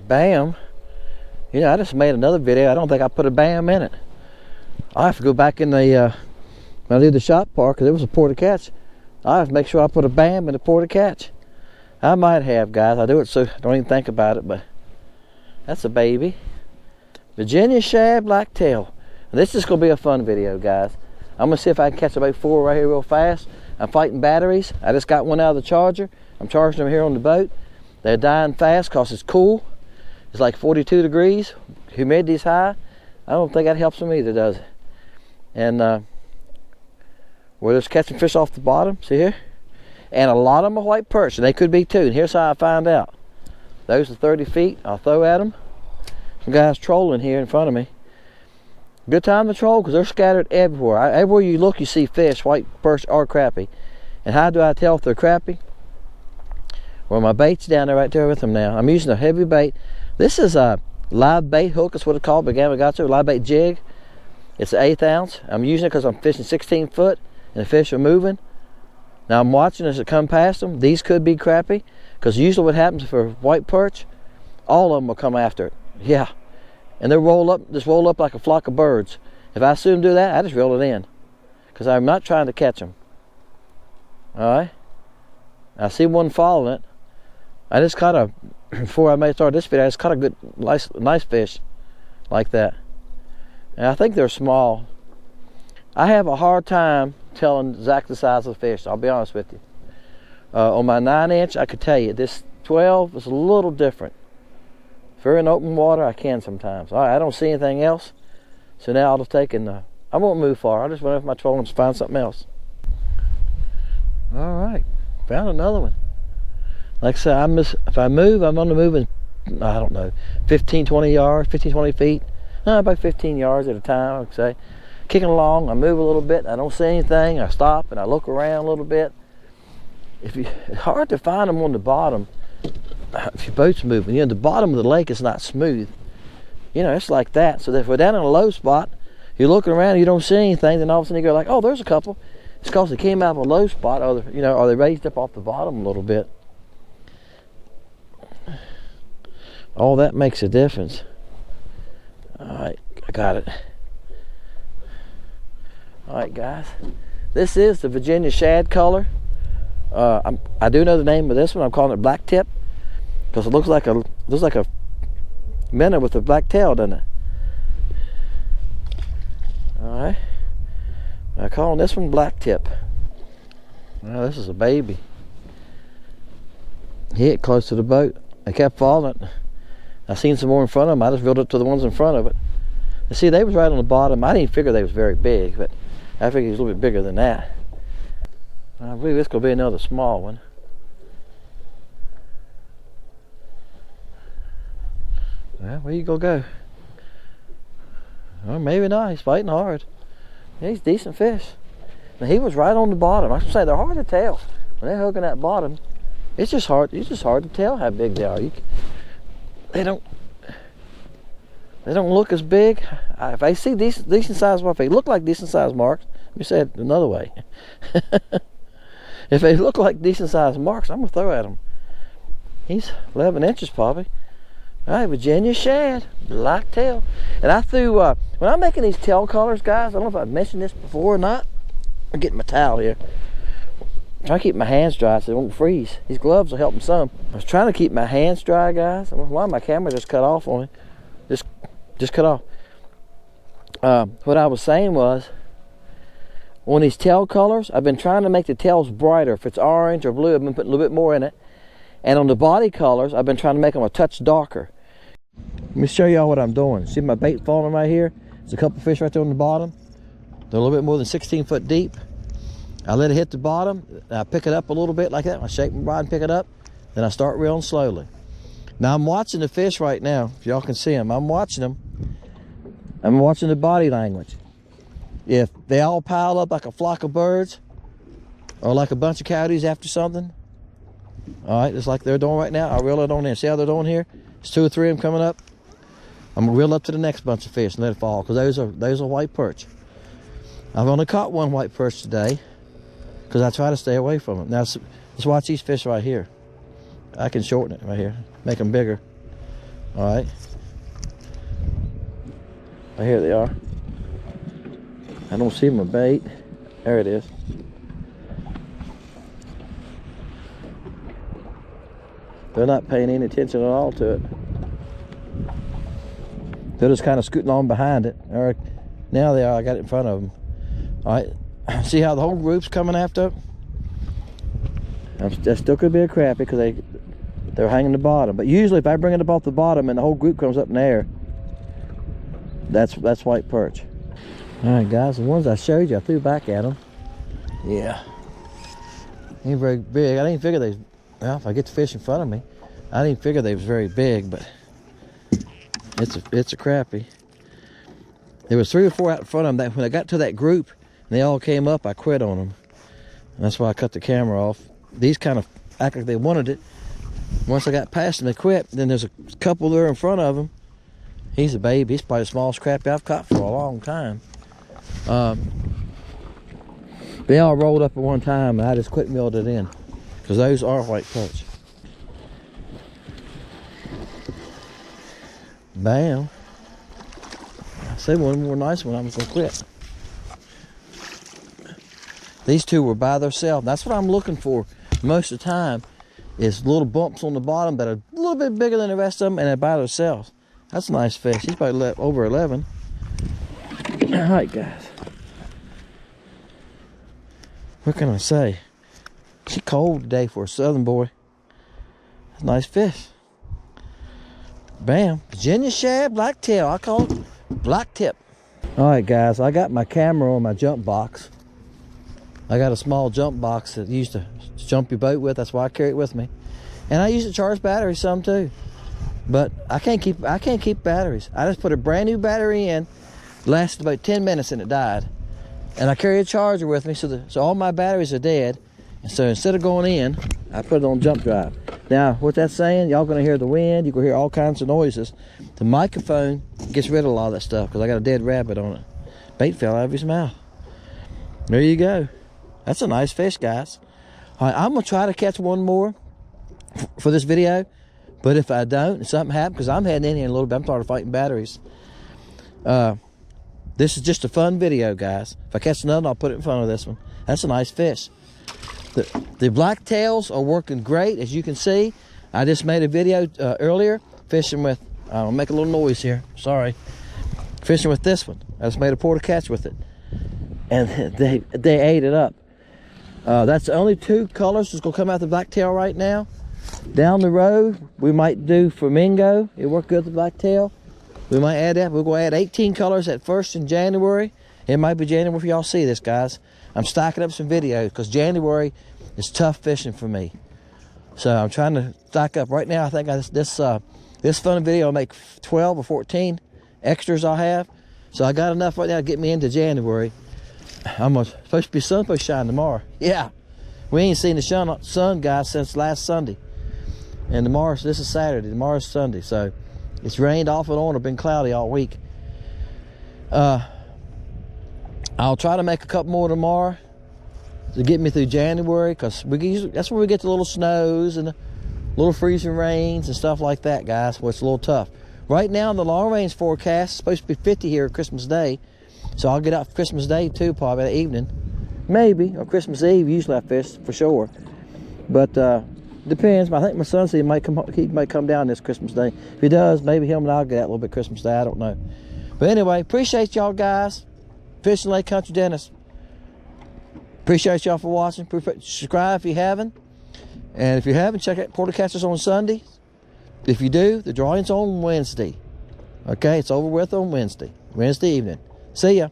Bam. You know, I just made another video. I don't think I put a bam in it. I have to go back in the when I do the shot part, because it was a pour to catch. I have to make sure I put a bam in the pour to catch. I might have, guys. I do it so I don't even think about it, but that's a baby. Virginia Shad Blacktail. This is going to be a fun video, guys. I'm going to see if I can catch about 4 right here real fast. I'm fighting batteries. I just got one out of the charger. I'm charging them here on the boat. They're dying fast because it's cool. It's like 42 degrees. Humidity's high. I don't think that helps them either, does it? And we're just catching fish off the bottom. See here? And a lot of them are white perch, and they could be too. And here's how I find out. Those are 30 feet. I'll throw at them. Some guys trolling here in front of me. Good time to troll because they're scattered everywhere. Everywhere you look, you see fish, white perch or crappie. And how do I tell if they're crappie? Well, my bait's down there right there with them now. I'm using a heavy bait. This is a live bait hook, that's what it's called, Gamagotsu, live bait jig. It's an 1/8 ounce. I'm using it because I'm fishing 16 foot and the fish are moving. Now I'm watching as it come past them. These could be crappie, because usually what happens for white perch, all of them will come after it. Yeah, and they'll just roll up like a flock of birds. If I see them do that, I just reel it in, because I'm not trying to catch them. All right, I see one following it. I just caught a, before I may start this video, I just caught a good, nice fish like that. And I think they're small. I have a hard time telling exactly the size of the fish, I'll be honest with you. On my 9-inch, I could tell you. This 12 is a little different. If we're in open water, I can sometimes. All right, I don't see anything else. So now I'll just take and, I won't move far. I'll just run off my trolling and find something else. All right, found another one. Like I said, if I move, I'm on the move in, I don't know, 15, 20 yards, 15, 20 feet. About 15 yards at a time, I would say. Kicking along, I move a little bit, I don't see anything, I stop and I look around a little bit. It's hard to find them on the bottom if your boat's moving. You know, the bottom of the lake is not smooth. You know, it's like that. So if we're down in a low spot, you're looking around and you don't see anything, then all of a sudden you go like, oh, there's a couple. It's because they came out of a low spot, or they raised up off the bottom a little bit. All that makes a difference. All right, I got it. All right, guys, this is the Virginia Shad color. I do know the name of this one. I'm calling it black tip because it looks like a minnow with a black tail, doesn't it? All right, I'm calling this one black tip. Now this is a baby. He hit close to the boat. I kept following it. I seen some more in front of them. I just reeled up to the ones in front of it. And see, they was right on the bottom. I didn't figure they was very big, but I figured he was a little bit bigger than that. I believe this could be another small one. Well, where you gonna go? Well, maybe not. He's fighting hard. Yeah, he's a decent fish. Now, he was right on the bottom. I should say they're hard to tell when they're hooking that bottom. It's just hard to tell how big they are. They don't look as big. If I see decent sized marks, if they look like decent sized marks, let me say it another way. If they look like decent sized marks, I'm gonna throw at them. He's 11 inches probably. All right, Virginia Shad, black tail. And I threw, when I'm making these tail colors, guys, I don't know if I've mentioned this before or not. I'm getting my towel here. I'm trying to keep my hands dry so they won't freeze. These gloves will help them some. I was trying to keep my hands dry, guys. I don't know why my camera just cut off on me. Just cut off. What I was saying was, on these tail colors, I've been trying to make the tails brighter. If it's orange or blue, I've been putting a little bit more in it. And on the body colors, I've been trying to make them a touch darker. Let me show y'all what I'm doing. See my bait falling right here? There's a couple fish right there on the bottom. They're a little bit more than 16 foot deep. I let it hit the bottom. I pick it up a little bit like that. I shake my rod and pick it up. Then I start reeling slowly. Now I'm watching the fish right now. If y'all can see them, I'm watching them. I'm watching the body language. If they all pile up like a flock of birds, or like a bunch of coyotes after something, all right, just like they're doing right now, I reel it on in. See how they're doing here? There's 2 or 3 of them coming up. I'm gonna reel up to the next bunch of fish and let it fall, because those are white perch. I've only caught one white perch today because I try to stay away from them. Now let's watch these fish right here. I can shorten it right here, make them bigger. All right. Right here they are. I don't see my bait. There it is. They're not paying any attention at all to it. They're just kind of scooting on behind it. All right, now they are. I got it in front of them. All right, see how the whole group's coming after it? That still could be a crappie because they're hanging the bottom. But usually if I bring it up off the bottom and the whole group comes up in the air, that's white perch. All right, guys, the ones I showed you, I threw back at them. Yeah, ain't very big. I didn't figure they. Well, if I get the fish in front of me, I didn't figure they was very big, but it's a crappie. There was 3 or 4 out in front of them. That when I got to that group and they all came up, I quit on them. And that's why I cut the camera off. These kind of act like they wanted it. Once I got past them, they quit. Then there's a couple there in front of him. He's a baby. He's probably the smallest crappie I've caught for a long time. They all rolled up at one time, and I just quit milled it in, because those are white perch. Bam. I said one more nice one, I'm gonna quit. These two were by themselves. That's what I'm looking for most of the time, is little bumps on the bottom that are a little bit bigger than the rest of them, and they're by themselves. That's a nice fish. He's probably over 11. All right, guys. What can I say? It's cold today for a southern boy. That's a nice fish. Bam. Virginia shad, blacktail. I call it black tip. All right, guys. I got my camera on my jump box. I got a small jump box that you used to jump your boat with. That's why I carry it with me. And I use it to charge batteries some too. But I can't keep batteries. I just put a brand new battery in. Lasted about 10 minutes and it died. And I carry a charger with me, so all my batteries are dead. And so instead of going in, I put it on jump drive. Now, what that's saying, y'all gonna hear the wind, you're gonna hear all kinds of noises. The microphone gets rid of a lot of that stuff because I got a dead rabbit on it. Bait fell out of his mouth. There you go. That's a nice fish, guys. All right, I'm gonna try to catch one more for this video. But if I don't, and something happens, because I'm heading in here in a little bit, I'm tired of fighting batteries. This is just a fun video, guys. If I catch another, I'll put it in front of this one. That's a nice fish. The blacktails are working great, as you can see. I just made a video earlier fishing with, I'll make a little noise here, sorry. Fishing with this one. I just made a porta catch with it. And they ate it up. That's the only 2 colors that's gonna come out the blacktail right now. Down the road, we might do flamingo. It worked good with the blacktail. We might add that. We're going to add 18 colors at first in January. It might be January for y'all see this, guys. I'm stocking up some videos because January is tough fishing for me. So I'm trying to stock up. Right now, I think this fun video will make 12 or 14 extras I'll have. So I got enough right now to get me into January. Supposed to be supposed to shine tomorrow. Yeah. We ain't seen the sun, guys, since last Sunday. And this is Saturday. Tomorrow's Sunday. So it's rained off and on. It's been cloudy all week. I'll try to make a couple more tomorrow to get me through January, because that's where we get the little snows and the little freezing rains and stuff like that, guys. Well, it's a little tough. Right now, the long range forecast is supposed to be 50 here Christmas Day. So I'll get out for Christmas Day too, probably that evening. Maybe, or Christmas Eve, usually I fish for sure. But depends. I think my son said he might come down this Christmas Day. If he does, maybe him and I'll get out a little bit Christmas Day. I don't know. But anyway, appreciate y'all guys. Fishing Lake Country Dennis. Appreciate y'all for watching. Subscribe if you haven't. And if you haven't, check out Porta Catchers on Sunday. If you do, the drawing's on Wednesday. Okay, it's over with on Wednesday evening. See ya.